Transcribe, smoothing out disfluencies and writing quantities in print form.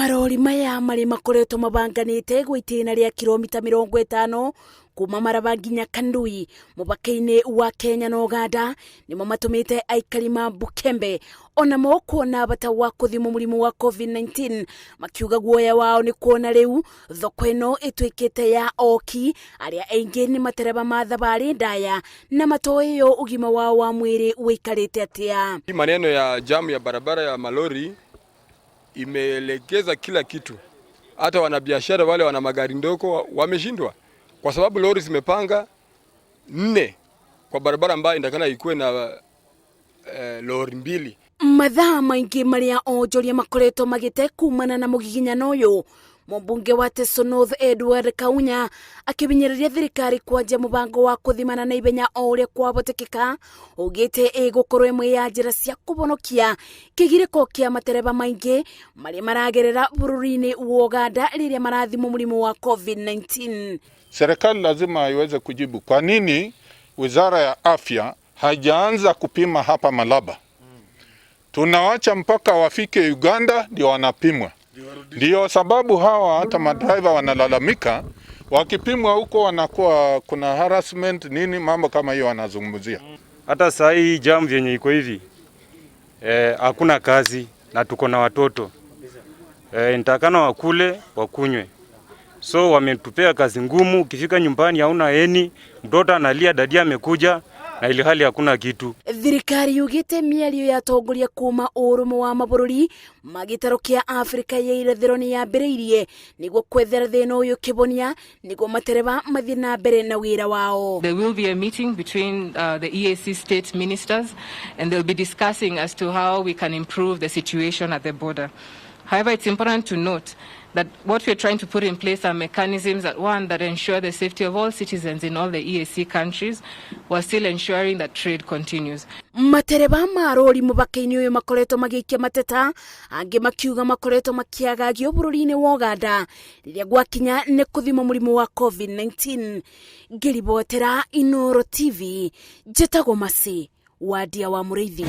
Marori maya mari makoretwo mabanganite gwitina ria kilomita 50 kuuma Malaba nginya Kandui muhaka-ini wa Kenya na Uganda nimo matumite aikari ma Bukembe ona mo kuona bata wa kuthimo murimu wa COVID-19 makiuga guoya wao ni kuona riu thoko ino itwikite ya oki aria aingi ni Matereba ma thabari ndaya na matoyo ugima wao wa mwiri wikarite atia. Maneno ya jamu ya barabara ya malori imeelekeza kila kitu. Hata wanabiashara wale wana magari ndogo wameshindwa kwa sababu lori zimepanga 4 kwa barabara ambayo indakana ikuwe na lori 2. Mathaa maingi maria onjoria makoretwo magite kumana na mugiginyano uyu Mbunge wa Teso North Edward Kaunya akibinyiriria thirikari kwanja mubango wa kuthimana na ibenya o uria kwabotekeka ugite igukorwo imwe ya njira cia kubonokia kigiriko kia Matereba maingi mari maragerera bururi-ini wa Uganda riria marathimo murimu wa COVID-19. Serikali lazima iweze kujibu kwa nini Wizara ya Afya hajaanza kupima hapa Malaba. Tunawacha mpaka wafike Uganda ndio wanapimwa. Ndio sababu hawa hata madriver wanalalamika wakipimwa huko wanakuwa kuna harassment nini mambo kama hiyo wanazungumzia. Hata saa hii jam yenye iko hivi hakuna kazi na tuko na watoto. Nitakana wakule wakunywe. So wametupea kazi ngumu, ukifika nyumbani hauna eni, mtoto analia dadia amekuja na ili hali hakuna kitu. Thirikari yugite miario ya tongoria kuuma urumo wa mabururi magitaro kia Afrika ya irathiro ni yambiriirie niguo kwethera thina uyu kibonia niguo Matereba mathie na mbere na wira wao. There will be a meeting between the EAC state ministers and they'll be discussing as to how we can improve the situation at the border. However, it's important to note that what we're trying to put in place are mechanisms that ensure the safety of all citizens in all the EAC countries while still ensuring that trade continues. Matereba marori muhaka-ini uyu makoretwo magiikia mateta angi makiuga makoretwo makiagagio bururi-ini wa Uganda riria gwakinya ni kuthima murimu wa COVID-19. Ngiribotera Inoro TV Jetagwo Masi wadia wa Muriithi.